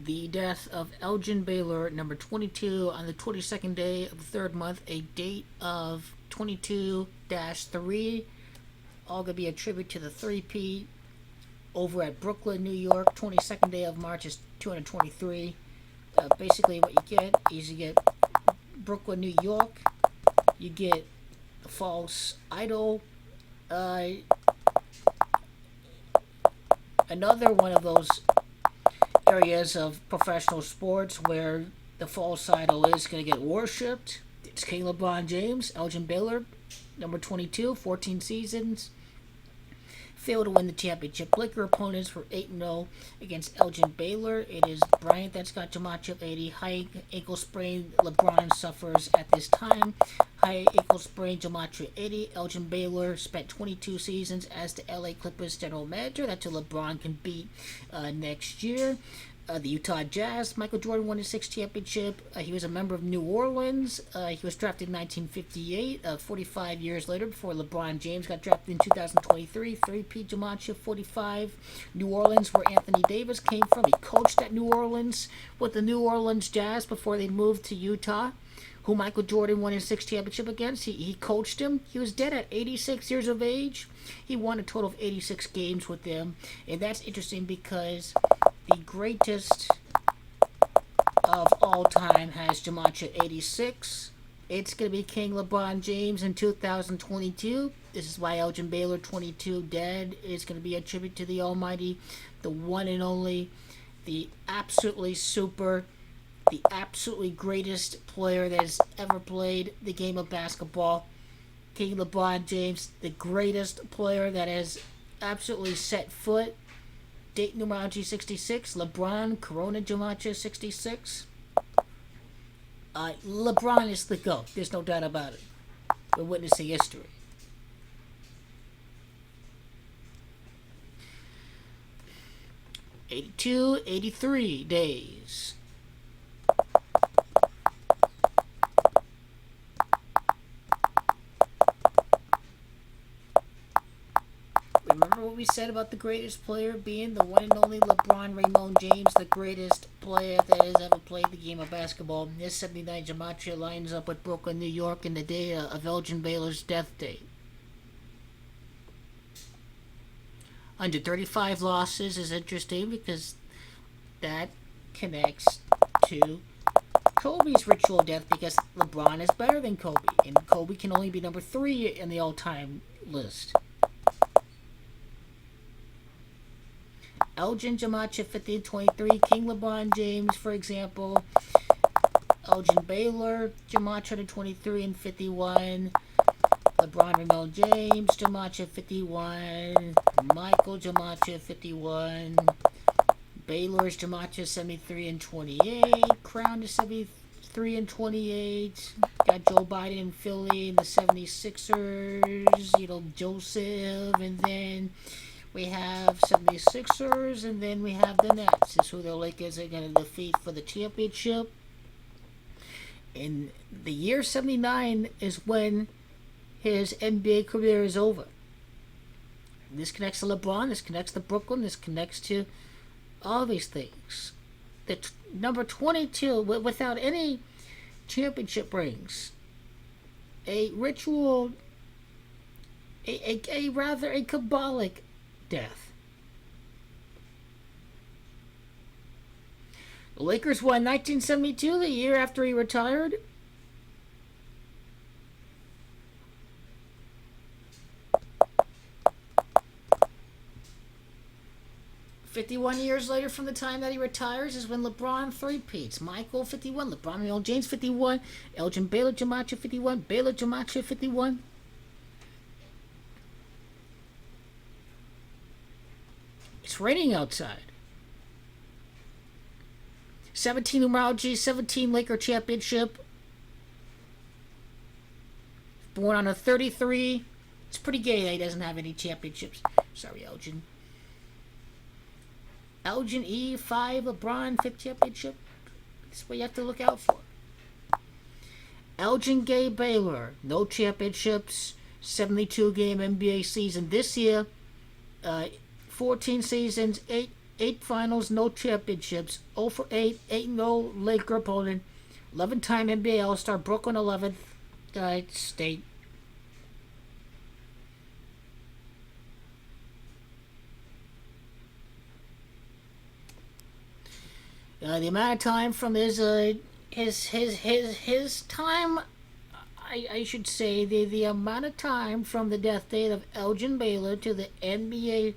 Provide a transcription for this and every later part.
The death of Eljin Baylor, number 22, on the 22nd day of the third month, a date of 22-3. All going to be a tribute to the 3P over at Brooklyn, New York. 22nd day of March is 223. Basically, what you get is you get Brooklyn, New York. You get the false idol. Another one of those areas of professional sports where the false idol is going to get worshipped. It's King LeBron James, Eljin Baylor, number 22, 14 seasons. Failed to win the championship. Laker opponents were 8-0 against Eljin Baylor. It is Bryant that's got Jamacha 80. High ankle sprain. LeBron suffers at this time. High ankle sprain. Jamacha 80. Eljin Baylor spent 22 seasons as the LA Clippers general manager. That's who LeBron can beat next year. The Utah Jazz. Michael Jordan won his sixth championship. He was a member of New Orleans. He was drafted in 1958, 45 years later, before LeBron James got drafted in 2023. 3P Jamacha, 45. New Orleans, where Anthony Davis came from. He coached at New Orleans with the New Orleans Jazz before they moved to Utah, who Michael Jordan won his sixth championship against. He coached him. He was dead at 86 years of age. He won a total of 86 games with them. And that's interesting because the greatest of all time has Jamacha 86. It's going to be King LeBron James in 2022. This is why Eljin Baylor, 22, dead, is going to be a tribute to the almighty, the one and only, the absolutely super, the absolutely greatest player that has ever played the game of basketball. King LeBron James, the greatest player that has absolutely set foot. Date numerology 66. LeBron, Corona Jamacha 66. LeBron is the GOAT. There's no doubt about it. We're witnessing history. '82, '83 days. Remember what we said about the greatest player being the one and only LeBron Raymond James, the greatest player that has ever played the game of basketball. This 79 Jamacha lines up with Brooklyn, New York, in the day of Eljin Baylor's death date. 135 losses is interesting because that connects to Kobe's ritual death, because LeBron is better than Kobe, and Kobe can only be number 3 in the all-time list. Eljin Jamacha 50 and 23. King LeBron James, for example. Eljin Baylor Jamacha 23 and 51. LeBron Raymond James Jamacha 51. Michael Jamacha 51. Baylor's Jamacha 73 and 28. Crown to 73 and 28. Got Joe Biden in Philly and the 76ers. Joseph, and then we have 76ers, and then we have the Nets. Is who the Lakers are going to defeat for the championship. In the year 79 is when his NBA career is over. This connects to LeBron, this connects to Brooklyn, this connects to all these things. The number 22, without any championship rings, a ritual, a rather a Kabbalic death. The Lakers won 1972, the year after he retired. "51 years later from the time that he retires is when LeBron three-peats. Michael 51, LeBron Raymond James 51, Eljin Baylor Jamacha 51, Baylor Jamacha 51. It's raining outside. 17 numerology, 17 Laker championship. Born on a 33. It's pretty gay that he doesn't have any championships. Sorry, Eljin. Eljin E5, LeBron, 5th championship. That's what you have to look out for. Eljin Gay Baylor, no championships. 72-game NBA season this year. 14 seasons, 8 8 finals, no championships. 0 for 8, 8-0 Laker opponent. 11-time NBA All-Star, Brooklyn 11th state. The amount of time from his time, I should say, the amount of time from the death date of Eljin Baylor to the NBA.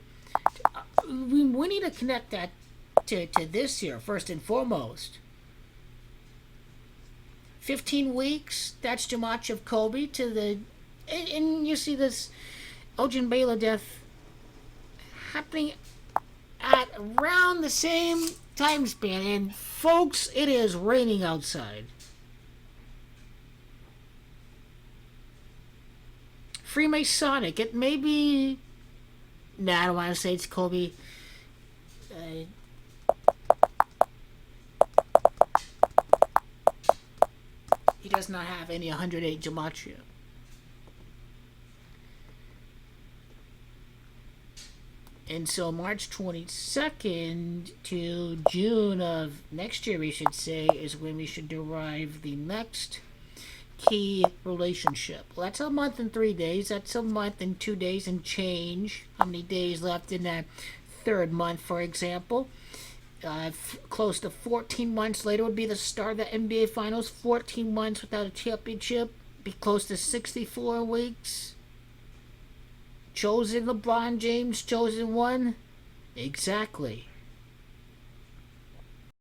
We need to connect that to this year first and foremost. 15 weeks. That's too much of Kobe to the, and you see this Eljin Baylor death happening at around the same time span. And folks, it is raining outside. Freemasonic. It may be. Nah, I don't want to say it's Kobe. He does not have any 108 gematria. And so March 22nd to June of next year, we should say, is when we should derive the next key relationship. Well, that's a month and 3 days. That's a month and 2 days and change. How many days left in that third month, for example? Close to 14 months later would be the start of the NBA Finals. 14 months without a championship. Be close to 64 weeks. Chosen LeBron James, chosen one. Exactly.